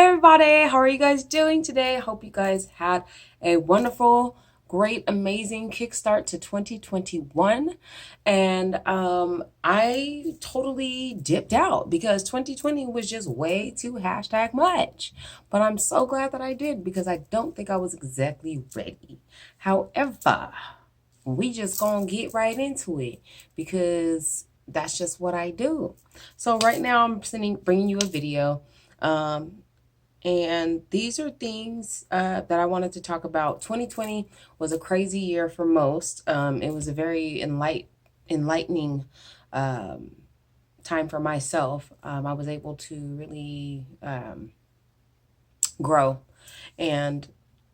everybody, how are you guys doing today? I hope you guys had a wonderful, great, amazing kickstart to 2021. And I totally dipped out because 2020 was just way too hashtag much. But I'm so glad that I did because I don't think I was exactly ready. However, we just gonna get right into it because that's just what I do. So right now I'm bringing you a video. Um, and these are things that I wanted to talk about. 2020 was a crazy year for most. It was a very enlightening time for myself. I was able to really grow, and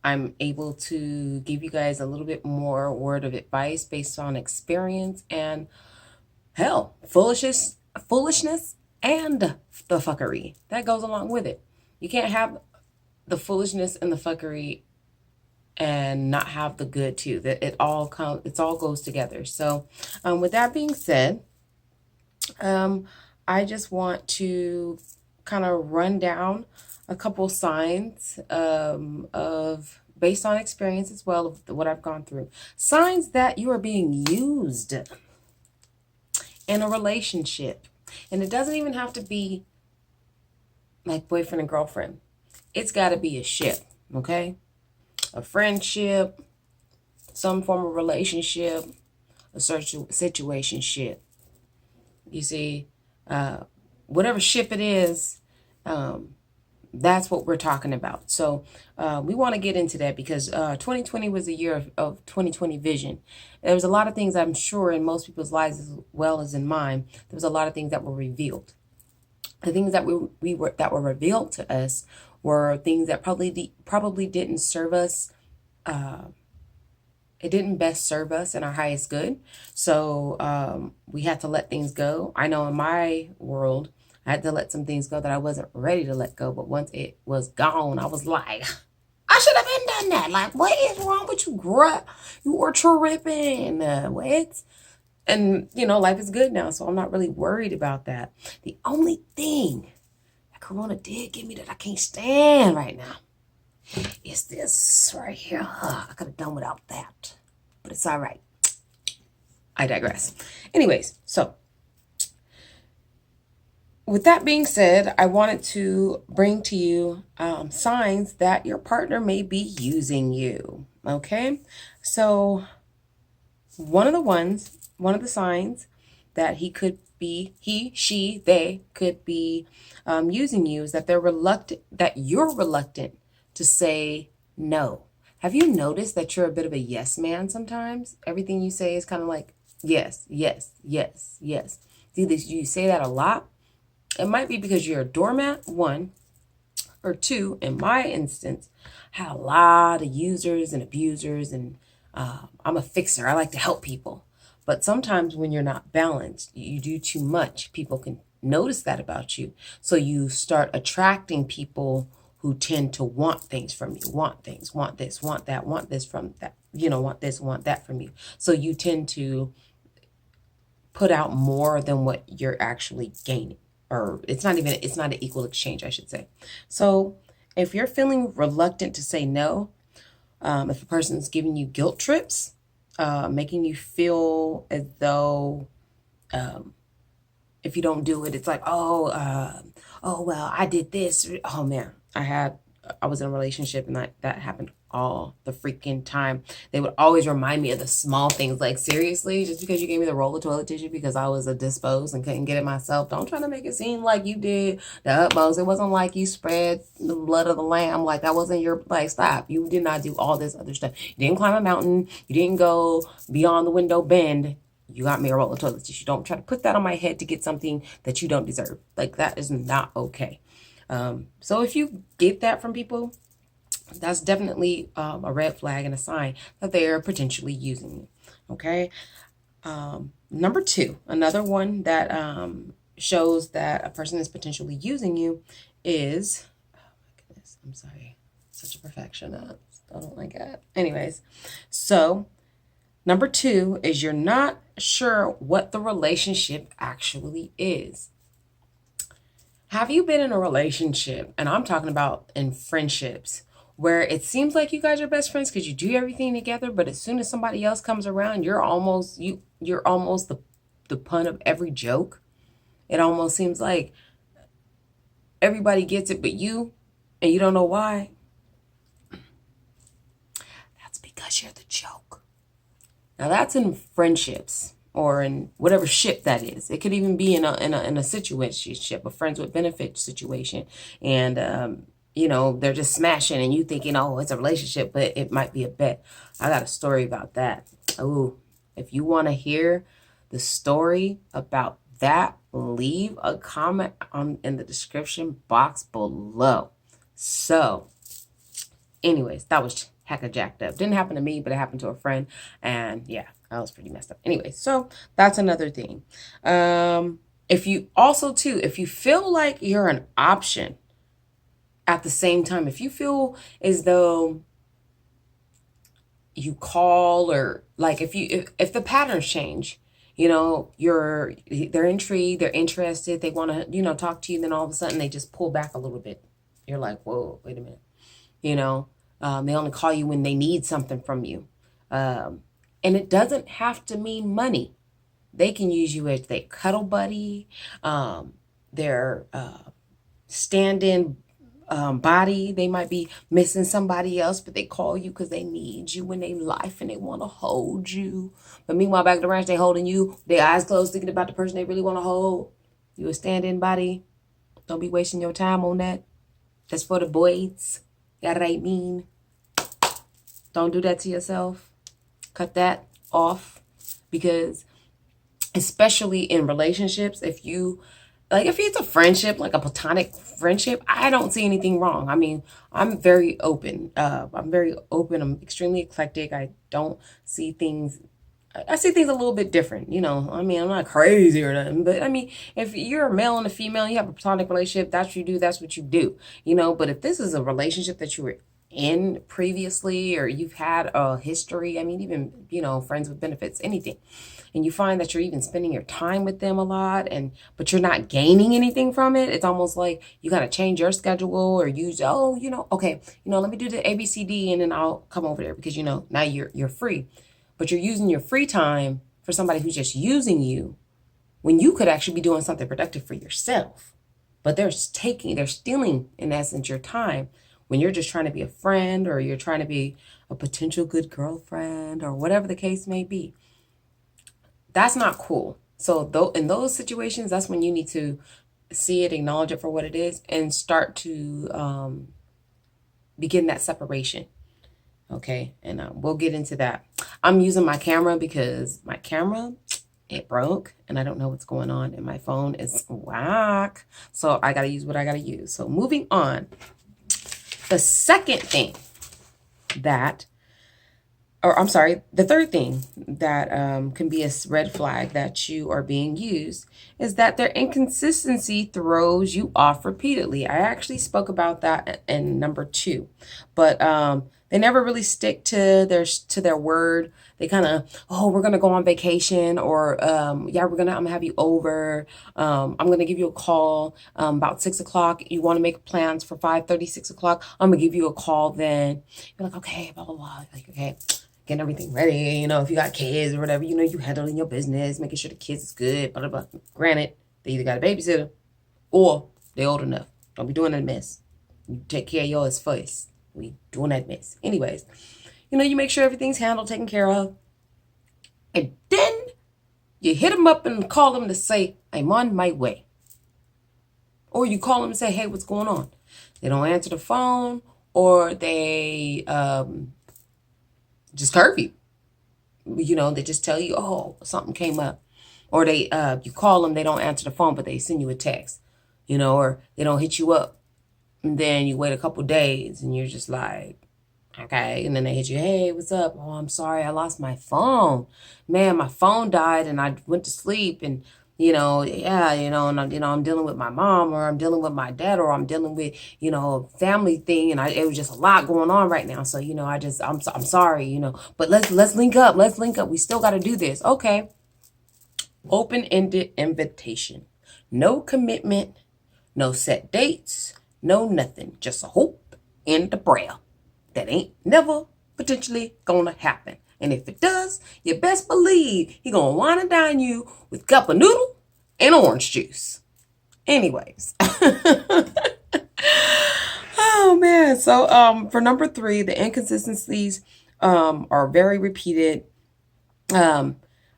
I'm able to give you guys a little bit more word of advice based on experience and hell, foolishness, and the fuckery that goes along with it. You can't have the foolishness and the fuckery and not have the good too. That it all goes together. So with that being said, I just want to kind of run down a couple signs of based on experience as well of what I've gone through. Signs that you are being used in a relationship. And it doesn't even have to be like boyfriend and girlfriend. It's got to be a ship, okay? A friendship, some form of relationship, a situation ship. You see, whatever ship it is, that's what we're talking about. So we want to get into that because 2020 was a year of 2020 vision. There was a lot of things, I'm sure, in most people's lives as well as in mine. There was a lot of things that were revealed. The things that were revealed to us were things that probably didn't serve us. It didn't best serve us in our highest good. So we had to let things go. I know in my world, I had to let some things go that I wasn't ready to let go. But once it was gone, I was like, I should have been done that. Like, what is wrong with you, girl? You were tripping. What? And, life is good now. So I'm not really worried about that. The only thing that Corona did give me that I can't stand right now is this right here. I could have done without that. But it's all right. I digress. Anyways, so with that being said, I wanted to bring to you signs that your partner may be using you. Okay, so one of the signs that she, they could be using you is that you're reluctant to say no. Have you noticed that you're a bit of a yes man sometimes? Everything you say is kind of like yes, yes, yes, yes. Either you say that a lot. It might be because you're a doormat, one, or two, in my instance, I had a lot of users and abusers, and I'm a fixer. I like to help people. But sometimes when you're not balanced, you do too much. People can notice that about you. So you start attracting people who tend to want things from you, want things, want this, want that, want this from that, want this, want that from you. So you tend to put out more than what you're actually gaining. Or it's not an equal exchange, I should say. So if you're feeling reluctant to say no, if a person's giving you guilt trips, making you feel as though if you don't do it, it's like, oh, well, I did this. Oh man, I was in a relationship and that happened all the freaking time. They would always remind me of the small things. Like, seriously, just because you gave me the roll of toilet tissue because I was a disposed and couldn't get it myself, don't try to make it seem like you did the utmost. It wasn't like you spread the blood of the lamb. Like, that wasn't your, like, stop. You did not do all this other stuff. You didn't climb a mountain. You didn't go beyond the window bend. You got me a roll of toilet tissue. Don't try to put that on my head to get something that you don't deserve. Like, that is not okay. So if you get that from people, that's definitely a red flag and a sign that they are potentially using you. Okay. Number two, another one that shows that a person is potentially using you is, oh my goodness, I'm sorry, such a perfectionist. I don't like that. Anyways, so number two is you're not sure what the relationship actually is. Have you been in a relationship, and I'm talking about in friendships, where it seems like you guys are best friends because you do everything together, but as soon as somebody else comes around, you're almost the pun of every joke. It almost seems like everybody gets it but you, and you don't know why. That's because you're the joke. Now that's in friendships or in whatever ship that is. It could even be in a situationship, a friends with benefit situation, and they're just smashing, and you thinking, oh, it's a relationship, but it might be a bet. I got a story about that. Oh, if you want to hear the story about that, leave a comment in the description box below. So, anyways, that was hecka jacked up. Didn't happen to me, but it happened to a friend, and yeah, that was pretty messed up. Anyway, so that's another thing. If you feel like you're an option at the same time, if you feel as though you call, or like if the patterns change, they're intrigued, they're interested, they want to talk to you, then all of a sudden they just pull back a little bit. You're like, whoa, wait a minute. They only call you when they need something from you. And it doesn't have to mean money. They can use you as their cuddle buddy, their stand-in body. They might be missing somebody else, but they call you because they need you in their life and they want to hold you. But meanwhile, back at the ranch, they holding you, their eyes closed, thinking about the person they really want to hold. You a stand-in body. Don't be wasting your time on that. That's for the boys. Got what I mean? Don't do that to yourself. Cut that off, because especially in relationships, if it's a friendship, like a platonic friendship, I don't see anything wrong. I mean, I'm very open. I'm extremely eclectic. I don't see things. I see things a little bit different, I mean, I'm not crazy or nothing, but I mean, if you're a male and a female, you have a platonic relationship, that's what you do, that's what you do, but if this is a relationship that you were in previously, or you've had a history, I mean, even, friends with benefits, anything, and you find that you're even spending your time with them a lot, but you're not gaining anything from it, it's almost like you got to change your schedule, or use, okay, let me do the ABCD and then I'll come over there, because, now you're free. But you're using your free time for somebody who's just using you, when you could actually be doing something productive for yourself. But they're stealing, in essence, your time when you're just trying to be a friend, or you're trying to be a potential good girlfriend, or whatever the case may be. That's not cool. So in those situations, that's when you need to see it, acknowledge it for what it is, and start to begin that separation. Okay, and we'll get into that. I'm using my camera because my camera, it broke, and I don't know what's going on, and my phone is whack. So I got to use what I got to use. So moving on. The second thing that, the third thing that can be a red flag that you are being used is that their inconsistency throws you off repeatedly. I actually spoke about that in number 2, but they never really stick to their word. They kind of, we're gonna go on vacation, or I'm gonna have you over. I'm gonna give you a call about 6 o'clock. You want to make plans for 5:30, 6 o'clock. I'm gonna give you a call then. You're like, okay, blah blah blah. Like, okay, getting everything ready. If you got kids or whatever, you handling your business, making sure the kids is good. Blah blah blah. Granted, they either got a babysitter or they old enough. Don't be doing that mess. You take care of yours first. We doing that mess. Anyways, you make sure everything's handled, taken care of. And then you hit them up and call them to say, I'm on my way. Or you call them and say, hey, what's going on? They don't answer the phone, or they just curve you. They just tell you, oh, something came up. Or you call them, they don't answer the phone, but they send you a text, or they don't hit you up. And then you wait a couple days and you're just like, okay. And then they hit you, hey, what's up? Oh, I'm sorry, I lost my phone. Man, my phone died and I went to sleep, and and I'm dealing with my mom, or I'm dealing with my dad, or I'm dealing with, family thing, and it was just a lot going on right now. So, I'm sorry, but let's link up. Let's link up. We still got to do this. Okay. Open-ended invitation. No commitment. No set dates, no nothing. Just a hope and a prayer. That ain't never potentially gonna happen. And if it does, you best believe he gonna wine and dine you with cup of noodle and orange juice. Anyways. Oh man. So for number 3, the inconsistencies are very repeated.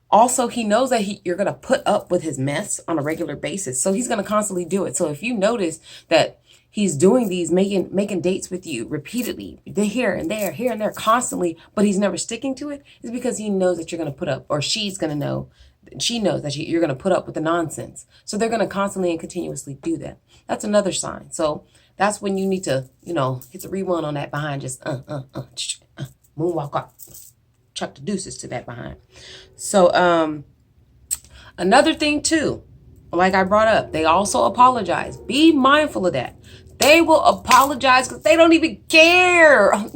Also, he knows that you're going to put up with his mess on a regular basis. So he's going to constantly do it. So if you notice that he's doing these, making dates with you repeatedly, here and there, constantly, but he's never sticking to it, is because he knows that you're going to put up, or she's going to know, she knows that you're going to put up with the nonsense. So they're going to constantly and continuously do that. That's another sign. So that's when you need to, hit the rewind on that behind, just moonwalk up. Chuck the deuces to that behind. So another thing too, like I brought up, they also apologize. Be mindful of that. They will apologize because they don't even care. Oh,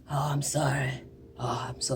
I'm sorry. Oh, I'm so